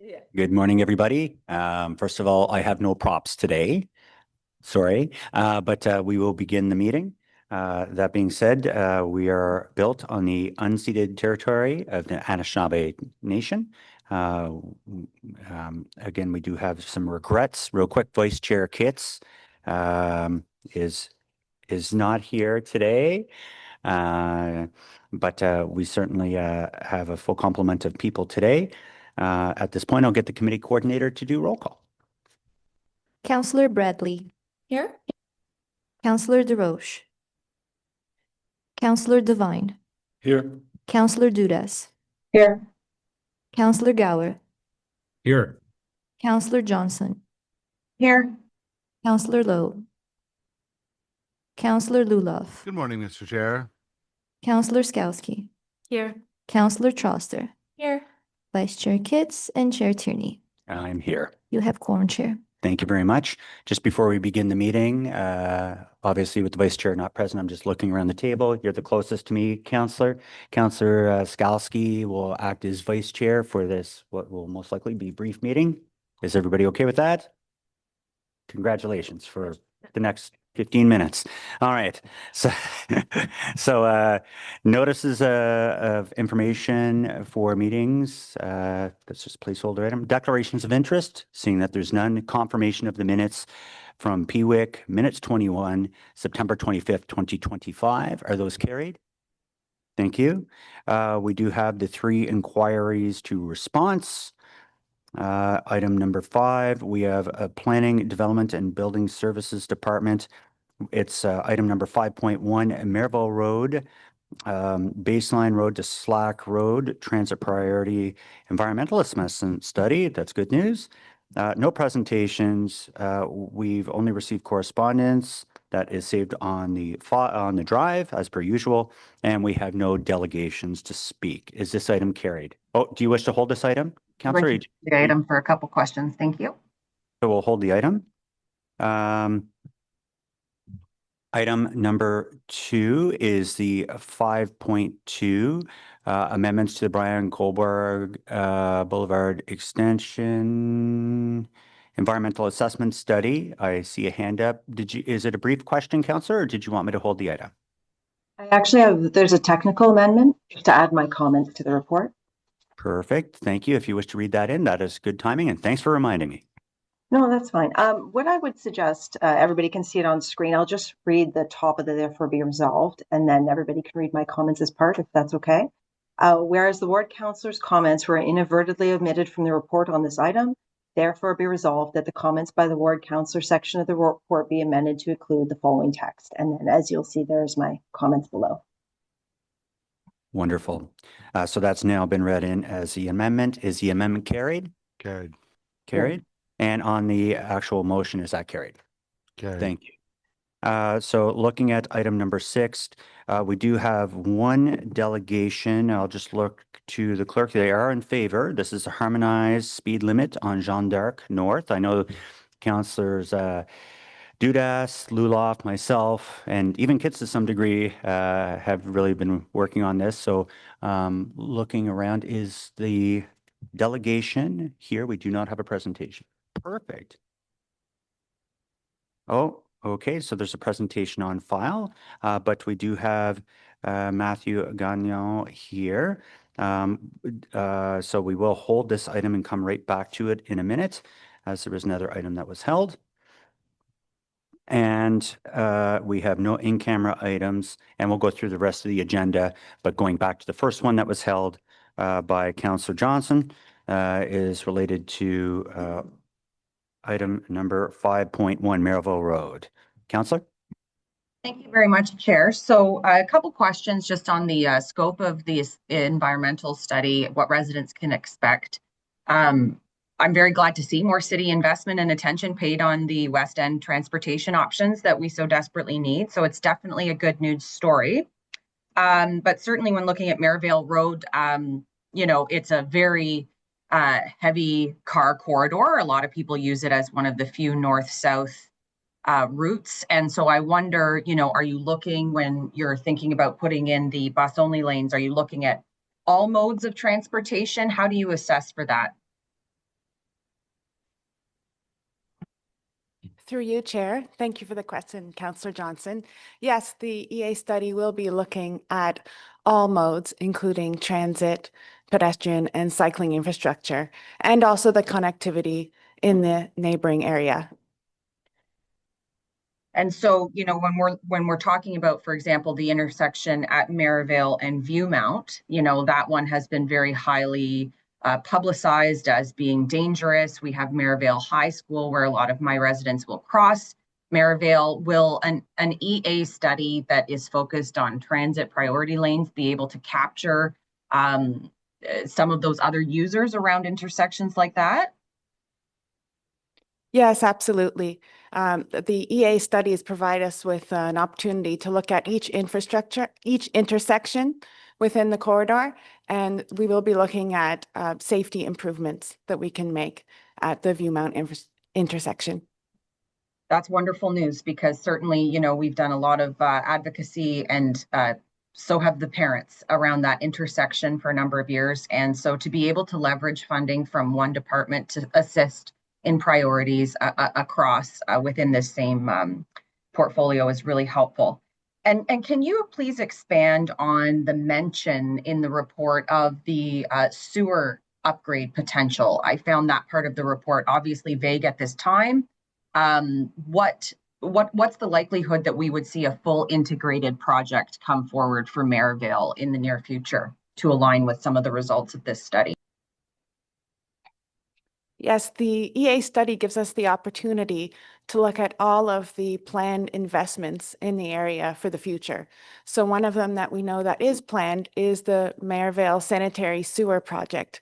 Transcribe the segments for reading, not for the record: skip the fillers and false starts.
Yeah. Good morning, everybody. First of all, I have no props today. Sorry, but we will begin the meeting. That being said, we are built on the unceded territory of the Anishinaabe Nation. Uh, Again, we do have some regrets. Real quick, Vice Chair Kits um, is is not here today. Uh, but we certainly have a full complement of people today. At this point, I'll get the committee coordinator to do roll call. Councillor Bradley. Here. Councillor DeRoche. Councillor Devine. Here. Councillor Dudas. Here. Councillor Gower. Here. Councillor Johnson. Here. Councillor Lowe. Councillor Luloff. Good morning, Mr. Chair. Councillor Skowski. Here. Councillor Troster. Here. Vice Chair Kitts and Chair Tierney. I'm here. You have quorum, Chair. Thank you very much. Just before we begin the meeting, obviously with the vice chair not present, I'm just looking around the table. You're the closest to me, Councillor. Councillor Skalski will act as vice chair for this, what will most likely be a brief meeting. Is everybody okay with that? Congratulations for the next 15 minutes. All right. So, notices of information for meetings. That's just placeholder item. Declarations of interest, seeing that there's none. Confirmation of the minutes from PWIC, minutes 21, September 25th, 2025. Are those carried? Thank you. We do have the 3 inquiries to response. Item number 5, we have a Planning, Development, and Building Services Department. It's item number 5.1, Maryville Road, Baseline Road to Slack Road, Transit Priority Environmental Assessment Study. That's good news. No presentations. We've only received correspondence that is saved on the drive as per usual, and we have no delegations to speak. Is this item carried? Oh, do you wish to hold this item? Councillor, The item for a couple questions. Thank you. so we'll hold the item. Item number 2 is the 5.2 amendments to the Brian Kohlberg Boulevard Extension Environmental Assessment Study. I see a hand up. Is it a brief question, Councillor, or did you want me to hold the item? I actually have, there's a technical amendment to add my comments to the report. Perfect. Thank you. If you wish to read that in, that is good timing, and thanks for reminding me. No, that's fine. What I would suggest, everybody can see it on screen. I'll just read the top of the therefore be resolved, and then everybody can read my comments as part, if that's okay. Whereas the ward councillor's comments were inadvertently omitted from the report on this item, therefore be resolved that the comments by the ward councillor section of the report be amended to include the following text. And then as you'll see, there's my comments below. Wonderful. So that's now been read in as the amendment. Is the amendment carried? Carried. Carried. And on the actual motion, is that carried? Carried. Thank you. So looking at item number 6, we do have one delegation. I'll just look to the clerk. They are in favor. This is a harmonized speed limit on Jeanne d'Arc North. I know councillors Dudas, Luloff, myself, and even Kitts to some degree have really been working on this. So looking around, is the delegation here? We do not have a presentation. Perfect. Oh, okay. So there's a presentation on file, but we do have Matthew Gagnon here. So we will hold this item and come right back to it in a minute, as there was another item that was held. And we have no in-camera items, and we'll go through the rest of the agenda. But going back to the first one that was held by Councillor Johnson is related to item number 5.1, Maryville Road. Councillor? Thank you very much, Chair. So a couple questions just on the scope of the environmental study, what residents can expect. I'm very glad to see more city investment and attention paid on the West End transportation options that we so desperately need. So it's definitely a good news story. But certainly when looking at Maryville Road, you know, it's a very heavy car corridor. A lot of people use it as one of the few north-south routes. And so I wonder, you know, are you looking, when you're thinking about putting in the bus-only lanes, are you looking at all modes of transportation? How do you assess for that? Through you, Chair. Thank you for the question, Councillor Johnson. Yes, the EA study will be looking at all modes, including transit, pedestrian, and cycling infrastructure, and also the connectivity in the neighboring area. And so, you know, when we're talking about, for example, the intersection at Merivale and Viewmount, you know, that one has been very highly publicized as being dangerous. We have Merivale High School, where a lot of my residents will cross. Merivale, will an EA study that is focused on transit priority lanes be able to capture some of those other users around intersections like that? Yes, absolutely. The EA studies provide us with an opportunity to look at each infrastructure, each intersection within the corridor, and we will be looking at safety improvements that we can make at the Viewmount intersection. That's wonderful news, because certainly, you know, we've done a lot of advocacy, and so have the parents around that intersection for a number of years. And so to be able to leverage funding from one department to assist in priorities across within this same portfolio is really helpful. And can you please expand on the mention in the report of the sewer upgrade potential? I found that part of the report obviously vague at this time. What's the likelihood that we would see a full integrated project come forward for Merivale in the near future to align with some of the results of this study? Yes, the EA study gives us the opportunity to look at all of the planned investments in the area for the future. So one of them that we know that is planned is the Merivale Sanitary Sewer Project.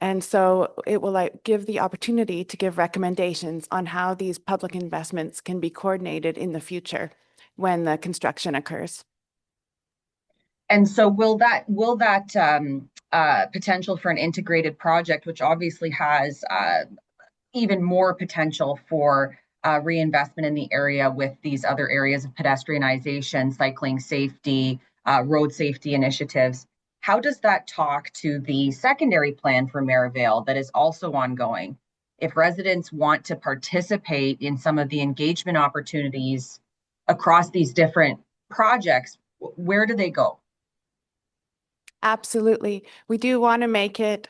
And so it will give the opportunity to give recommendations on how these public investments can be coordinated in the future when the construction occurs. And so will that potential for an integrated project, which obviously has even more potential for reinvestment in the area with these other areas of pedestrianization, cycling safety, road safety initiatives, how does that talk to the secondary plan for Merivale that is also ongoing? If residents want to participate in some of the engagement opportunities across these different projects, where do they go? Absolutely. We do want to make it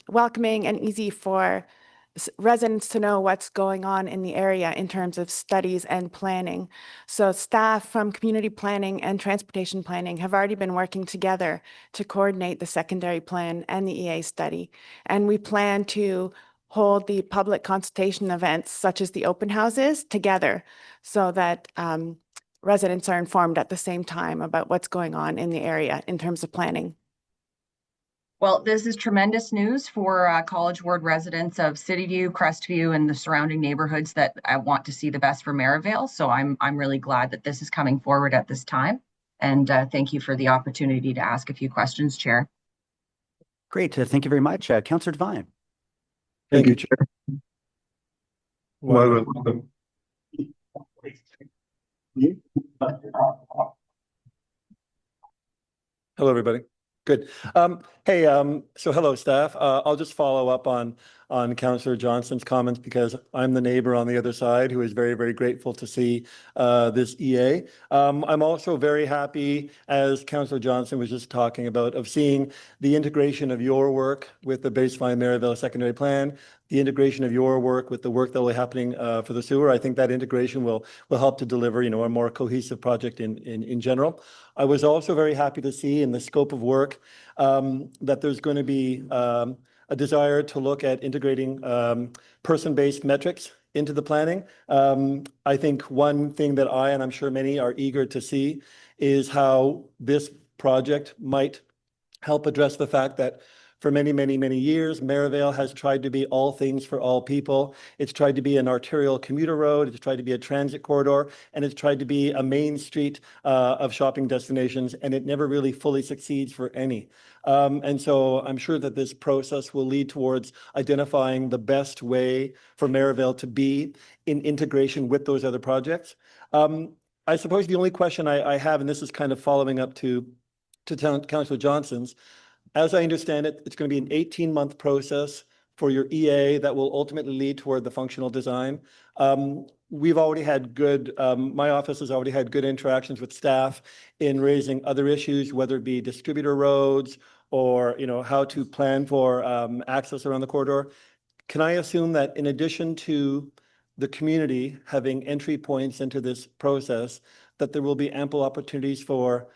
welcoming and easy for residents to know what's going on in the area in terms of studies and planning. So staff from community planning and transportation planning have already been working together to coordinate the secondary plan and the EA study. And we plan to hold the public consultation events, such as the open houses, together so that residents are informed at the same time about what's going on in the area in terms of planning. Well, this is tremendous news for College Ward residents of Cityview, Crestview, and the surrounding neighborhoods that want to see the best for Merivale. So I'm really glad that this is coming forward at this time. And thank you for the opportunity to ask a few questions, Chair. Great. Thank you very much. Councillor Devine. Thank you, Chair. Hello, everybody. Good. Hey, so hello, staff. I'll just follow up on Councillor Johnson's comments, because I'm the neighbor on the other side who is very, very grateful to see this EA. I'm also very happy, as Councillor Johnson was just talking about, of seeing the integration of your work with the Baseline Merivale Secondary Plan, the integration of your work with the work that will be happening for the sewer. I think that integration will help to deliver, you know, a more cohesive project in general. I was also very happy to see in the scope of work that there's going to be a desire to look at integrating person-based metrics into the planning. I think one thing that I, and I'm sure many, are eager to see is how this project might help address the fact that for many, many, many years, Merivale has tried to be all things for all people. It's tried to be an arterial commuter road. It's tried to be a transit corridor, and it's tried to be a main street of shopping destinations, and it never really fully succeeds for any. And so I'm sure that this process will lead towards identifying the best way for Merivale to be in integration with those other projects. I suppose the only question I have, and this is kind of following up to Councillor Johnson's, as I understand it, it's going to be an 18-month process for your EA that will ultimately lead toward the functional design. we've already had good, my office has already had good interactions with staff in raising other issues, whether it be distributor roads or, how to plan for access around the corridor. Can I assume that in addition to the community having entry points into this process, that there will be ample opportunities for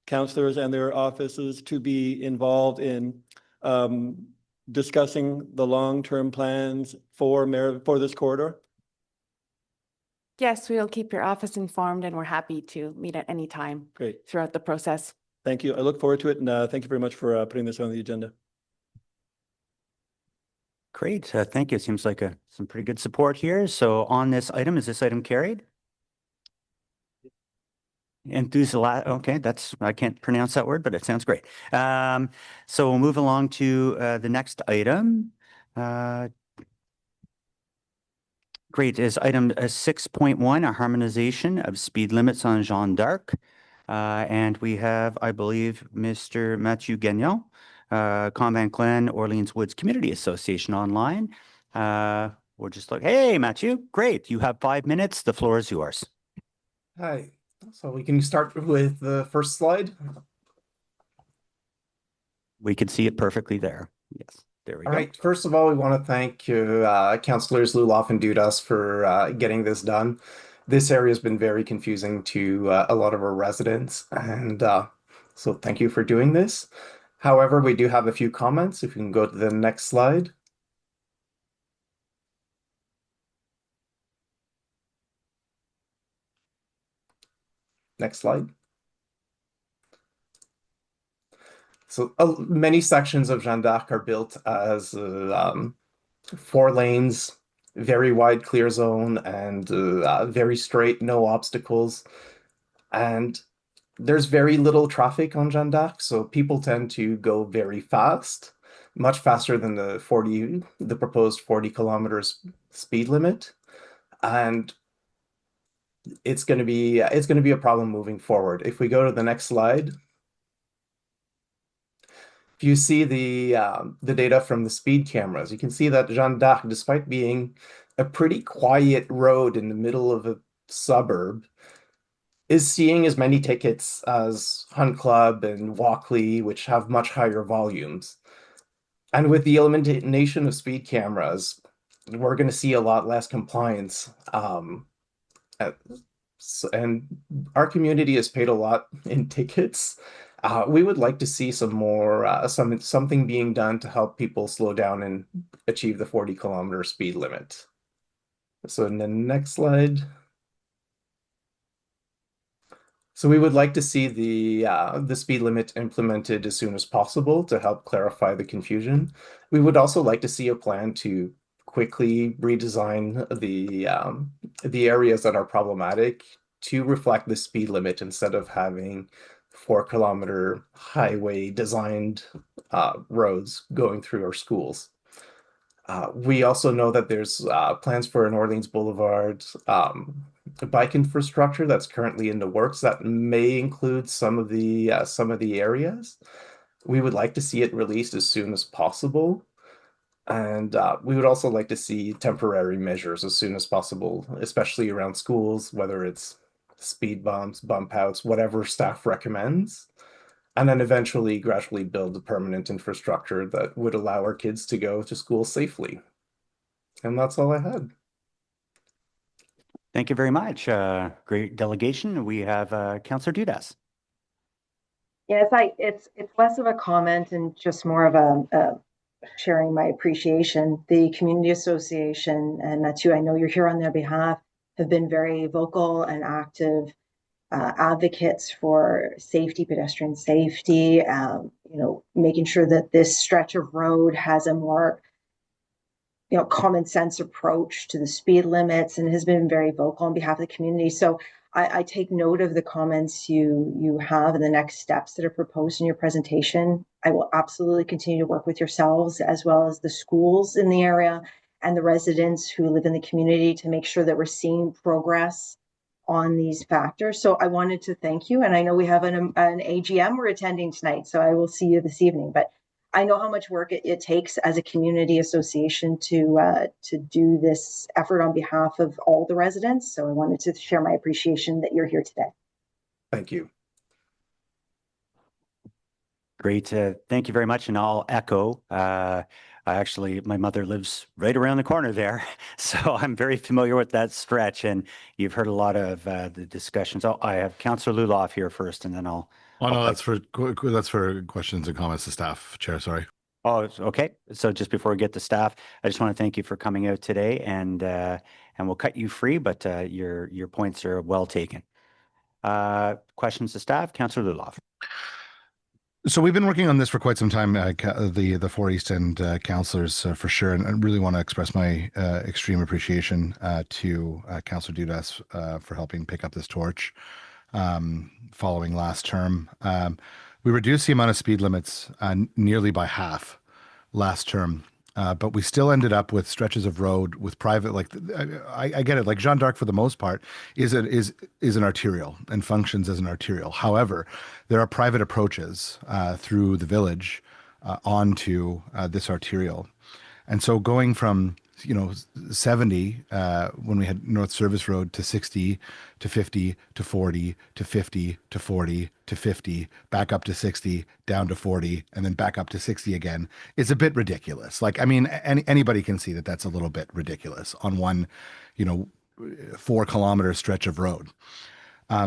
councillors and their offices to be involved in discussing the long-term plans for this corridor? Yes, we'll keep your office informed and we're happy to meet at any time Great. throughout the process. Thank you. I look forward to it. And thank you very much for putting this on the agenda. Great. Thank you. Seems like some pretty good support here. So on this item, is this item carried? Okay, I can't pronounce that word, but it sounds great. So we'll move along to the next item. Great, is item 6.1, a harmonization of speed limits on Jeanne d'Arc. And we have, I believe, Mr. Mathieu Gagnon, Convent Glen Orleans Woods Community Association online. We're just like, hey, Mathieu, great. You have 5 minutes. The floor is yours. Hi. So we can start with the first slide. We can see it perfectly there. Yes, there we All go. right. First of all, we want to thank Councillors Luloff and Dudas for getting this done. This area has been very confusing to a lot of our residents, and so thank you for doing this. However, we do have a few comments. If you can go to the next slide. Next slide. So many sections of Jeanne d'Arc are built as 4 lanes, very wide clear zone, and very straight, no obstacles. And there's very little traffic on Jeanne d'Arc, so people tend to go very fast, much faster than the proposed 40 kilometers speed limit. And it's going to be a problem moving forward. If we go to the next slide. If you see the data from the speed cameras, you can see that Jeanne d'Arc, despite being a pretty quiet road in the middle of a suburb, is seeing as many tickets as Hunt Club and Walkley, which have much higher volumes. And with the elimination of speed cameras, we're going to see a lot less compliance. And our community has paid a lot in tickets. We would like to see some more, something being done to help people slow down and achieve the 40-kilometer speed limit. So in the next slide. So we would like to see the speed limit implemented as soon as possible to help clarify the confusion. We would also like to see a plan to quickly redesign the areas that are problematic to reflect the speed limit instead of having 4-kilometer highway designed roads going through our schools. We also know that there's plans for an Orleans Boulevard bike infrastructure that's currently in the works that may include some of the areas. We would like to see it released as soon as possible. And we would also like to see temporary measures as soon as possible, especially around schools, whether it's speed bumps, bump outs, whatever staff recommends. And then eventually gradually build a permanent infrastructure that would allow our kids to go to school safely. And that's all I had. Thank you very much. Great delegation. We have Councillor Dudas. Yes, it's less of a comment and just more of a sharing my appreciation. The Community Association, and Mathieu, I know you're here on their behalf, have been very vocal and active advocates for safety, pedestrian safety, making sure that this stretch of road has a more common sense approach to the speed limits, and has been very vocal on behalf of the community. So I take note of the comments you have and the next steps that are proposed in your presentation. I will absolutely continue to work with yourselves as well as the schools in the area and the residents who live in the community to make sure that we're seeing progress on these factors. So I wanted to thank you, and I know we have an AGM we're attending tonight, so I will see you this evening. But I know how much work it takes as a community association to do this effort on behalf of all the residents. So I wanted to share my appreciation that you're here today. Thank you. Great. Thank you very much. And I'll echo. My mother lives right around the corner there. So I'm very familiar with that stretch. And you've heard a lot of the discussions. Oh, I have Councillor Luloff here first, and then I'll. Oh, no, that's for questions and comments to staff, Chair. Sorry. Oh, okay. So just before we get to staff, I just want to thank you for coming out today, and we'll cut you free, but your points are well taken. Questions to staff, Councillor Luloff. So we've been working on this for quite some time, the 4 East End councillors for sure, and I really want to express my extreme appreciation to Councillor Dudas for helping pick up this torch following last term. We reduced the amount of speed limits nearly by half last term, but we still ended up with stretches of road with private, like I get it, like Jeanne d'Arc for the most part is an arterial and functions as an arterial. However, there are private approaches through the village onto this arterial. And so going from 70 when we had North Service Road to 60 to 50 to 40 to 50 to 40 to 50, back up to 60, down to 40, and then back up to 60 again, is a bit ridiculous. Like, I mean, anybody can see that that's a little bit ridiculous on one 4-kilometer stretch of road.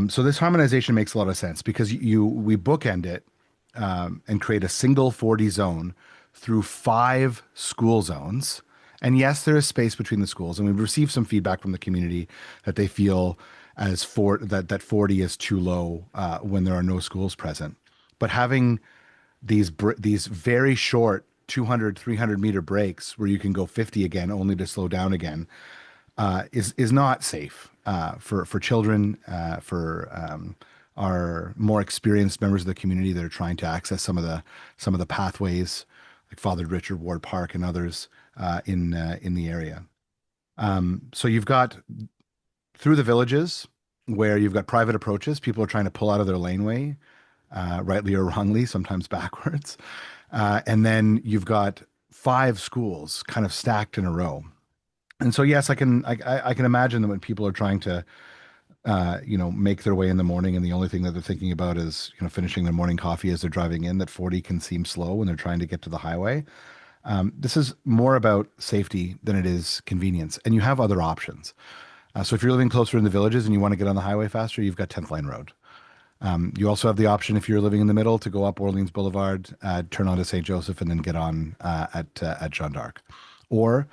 So this harmonization makes a lot of sense because we bookend it and create a single 40 zone through 5 school zones. And yes, there is space between the schools, and we've received some feedback from the community that they feel that 40 is too low when there are no schools present. But having these very short 200, 300 meter breaks where you can go 50 again, only to slow down again, is not safe for children, for our more experienced members of the community that are trying to access some of the pathways, like Father Richard Ward Park and others in the area. So you've got through the villages where you've got private approaches. People are trying to pull out of their laneway, rightly or wrongly, sometimes backwards. And then you've got 5 schools kind of stacked in a row. And so, yes, I can imagine that when people are trying to, make their way in the morning, and the only thing that they're thinking about is, finishing their morning coffee as they're driving in, that 40 can seem slow when they're trying to get to the highway. This is more about safety than it is convenience, and you have other options. So if you're living closer in the villages and you want to get on the highway faster, you've got 10th Line Road. You also have the option, if you're living in the middle, to go up Orleans Boulevard, turn onto St. Joseph, and then get on at Jeanne d'Arc. Or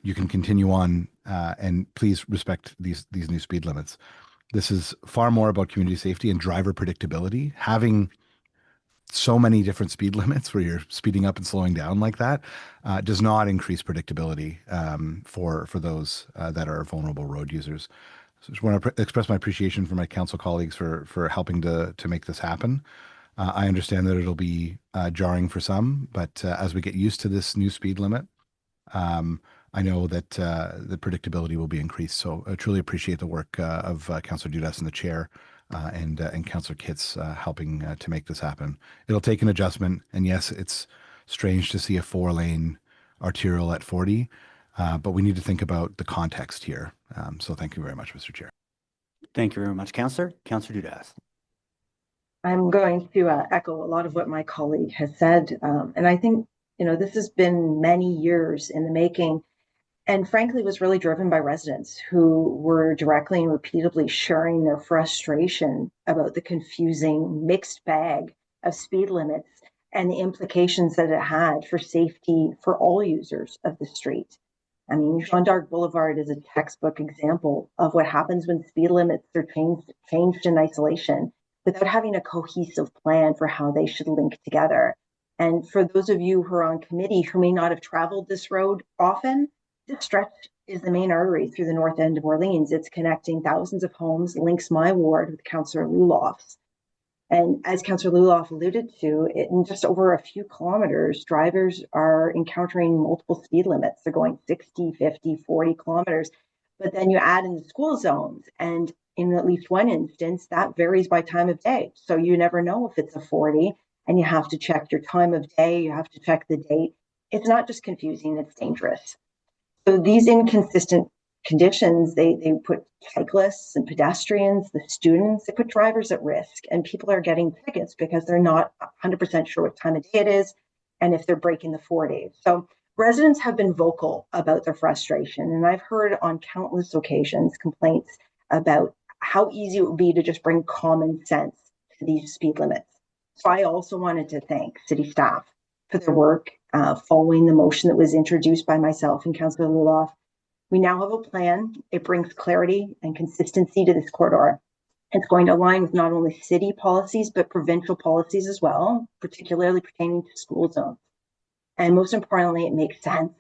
you can continue on, and please respect these new speed limits. This is far more about community safety and driver predictability. Having so many different speed limits where you're speeding up and slowing down like that does not increase predictability for those that are vulnerable road users. So I just want to express my appreciation for my council colleagues for helping to make this happen. I understand that it'll be jarring for some, but as we get used to this new speed limit, I know that the predictability will be increased. So I truly appreciate the work of Councillor Dudas and the chair and Councillor Kitts helping to make this happen. It'll take an adjustment. And yes, it's strange to see a 4-lane arterial at 40, but we need to think about the context here. So thank you very much, Mr. Chair. Thank you very much, Councillor. Councillor Dudas. I'm going to echo a lot of what my colleague has said. And I think, this has been many years in the making, and frankly was really driven by residents who were directly and repeatedly sharing their frustration about the confusing mixed bag of speed limits and the implications that it had for safety for all users of the street. I mean, Jeanne d'Arc Boulevard is a textbook example of what happens when speed limits are changed in isolation without having a cohesive plan for how they should link together. And for those of you who are on committee who may not have traveled this road often, this stretch is the main artery through the north end of Orleans. It's connecting thousands of homes, links my ward with Councillor Luloff's. And as Councillor Luloff alluded to, in just over a few kilometers, drivers are encountering multiple speed limits. They're going 60, 50, 40 kilometers. But then you add in the school zones, and in at least one instance, that varies by time of day. So you never know if it's a 40. and you have to check your time of day, you have to check the date. It's not just confusing, it's dangerous. So these inconsistent conditions, they put cyclists and pedestrians, the students, they put drivers at risk, and people are getting tickets because they're not 100% sure what time of day it is and if they're breaking the 4 days. So residents have been vocal about their frustration, and I've heard on countless occasions complaints about how easy it would be to just bring common sense to these speed limits. So I also wanted to thank city staff for their work following the motion that was introduced by myself and Councillor Luloff. We now have a plan. It brings clarity and consistency to this corridor. It's going to align with not only city policies, but provincial policies as well, particularly pertaining to school zones. And most importantly, it makes sense.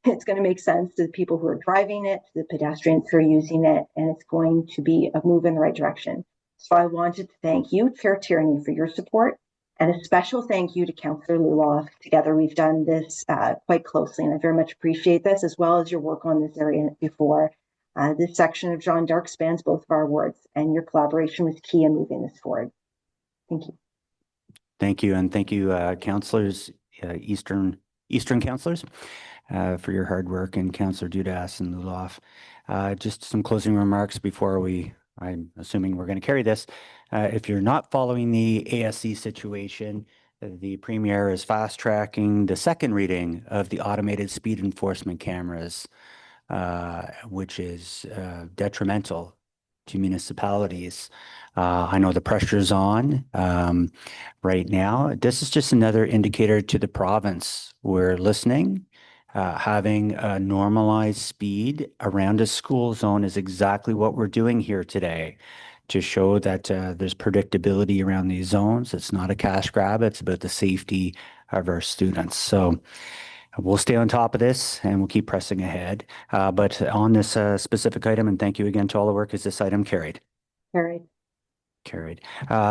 It's going to make sense to the people who are driving it, to the pedestrians who are using it, and it's going to be a move in the right direction. So I wanted to thank you, Chair Tierney, for your support, and a special thank you to Councillor Luloff. Together, we've done this quite closely, and I very much appreciate this, as well as your work on this area before. This section of Jeanne d'Arc spans both of our wards, and your collaboration was key in moving this forward. Thank you. Thank you, and thank you, councillors, Eastern councillors, for your hard work, and Councillor Dudas and Luloff. Just some closing remarks before I'm assuming we're going to carry this. If you're not following the ASC situation, the Premier is fast tracking the second reading of the automated speed enforcement cameras, which is detrimental to municipalities. I know the pressure's on right now. This is just another indicator to the province. We're listening. Having a normalized speed around a school zone is exactly what we're doing here today, to show that there's predictability around these zones. It's not a cash grab. It's about the safety of our students. So we'll stay on top of this and we'll keep pressing ahead. But on this specific item, and thank you again to all the work, is this item carried? Carried. Carried.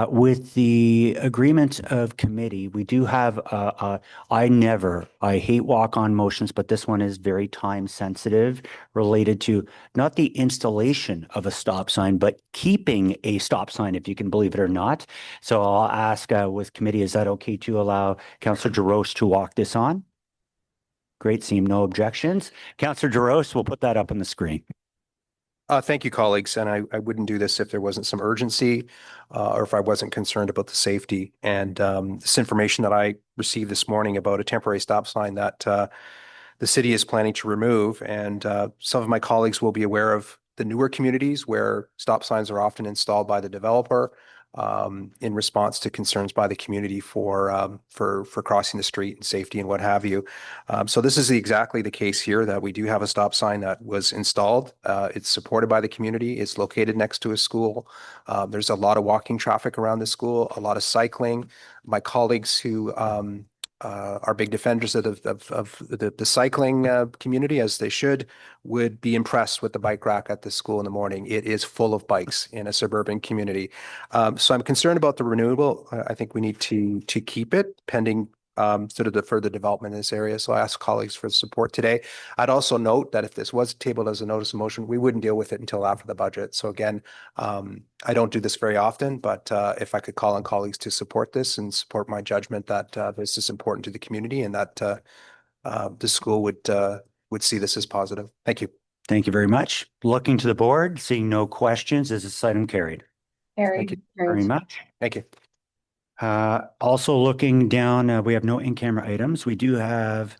With the agreement of committee, we do have, I hate walk-on motions, but this one is very time sensitive, related to not the installation of a stop sign, but keeping a stop sign, if you can believe it or not. So I'll ask with committee, is that okay to allow Councillor Jarosz to walk this on? Great, seeing no objections. Councillor Jarosz, we'll put that up on the screen. Thank you, colleagues. And I wouldn't do this if there wasn't some urgency or if I wasn't concerned about the safety. And this information that I received this morning about a temporary stop sign that the city is planning to remove. And some of my colleagues will be aware of the newer communities where stop signs are often installed by the developer in response to concerns by the community for crossing the street and safety and what have you. So this is exactly the case here, that we do have a stop sign that was installed. It's supported by the community. It's located next to a school. There's a lot of walking traffic around the school, a lot of cycling. My colleagues who are big defenders of the cycling community, as they should, would be impressed with the bike rack at the school in the morning. It is full of bikes in a suburban community. So I'm concerned about the renewal. I think we need to keep it pending sort of the further development in this area. So I ask colleagues for support today. I'd also note that if this was tabled as a notice of motion, we wouldn't deal with it until after the budget. So again, I don't do this very often, but if I could call on colleagues to support this and support my judgment that this is important to the community and that the school would see this as positive. Thank you. Thank you very much. Looking to the board, seeing no questions, is this item carried? Carried. Thank you Very much. Thank you. Also looking down, we have no in-camera items. We do have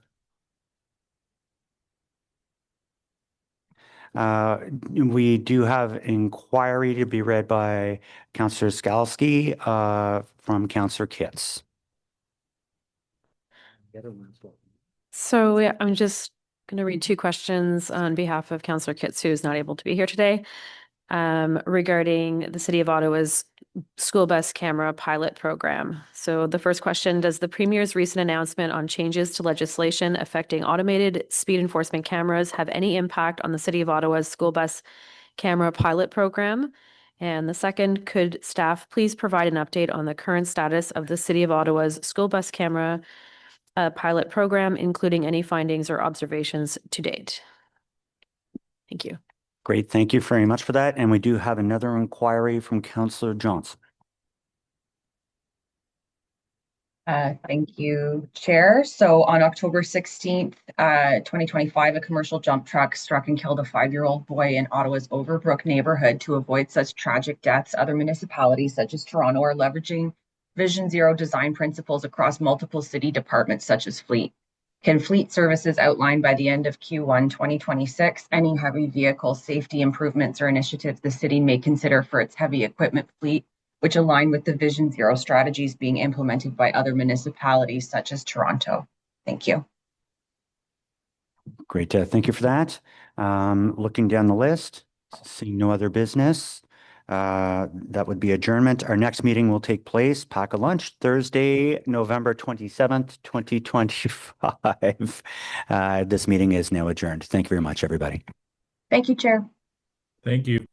inquiry to be read by Councillor Skalski from Councillor Kitts. So yeah, I'm just going to read two questions on behalf of Councillor Kitts, who is not able to be here today, regarding the City of Ottawa's school bus camera pilot program. So the first question, does the Premier's recent announcement on changes to legislation affecting automated speed enforcement cameras have any impact on the City of Ottawa's school bus camera pilot program? And the second, could staff please provide an update on the current status of the City of Ottawa's school bus camera pilot program, including any findings or observations to date? Thank you. Great, thank you very much for that. And we do have another inquiry from Councillor Johnson. Thank you, Chair. So on October 16th, 2025, a commercial jump truck struck and killed a 5-year-old boy in Ottawa's Overbrook neighborhood. To avoid such tragic deaths, other municipalities such as Toronto are leveraging Vision Zero design principles across multiple city departments such as fleet. Can fleet services outline by the end of Q1 2026 any heavy vehicle safety improvements or initiatives the city may consider for its heavy equipment fleet, which align with the Vision Zero strategies being implemented by other municipalities such as Toronto? Thank you. Great. Thank you for that. Looking down the list, seeing no other business, that would be adjournment. Our next meeting will take place, pack a lunch, Thursday, November 27th, 2025. This meeting is now adjourned. Thank you very much, everybody. Thank you, Chair. Thank you.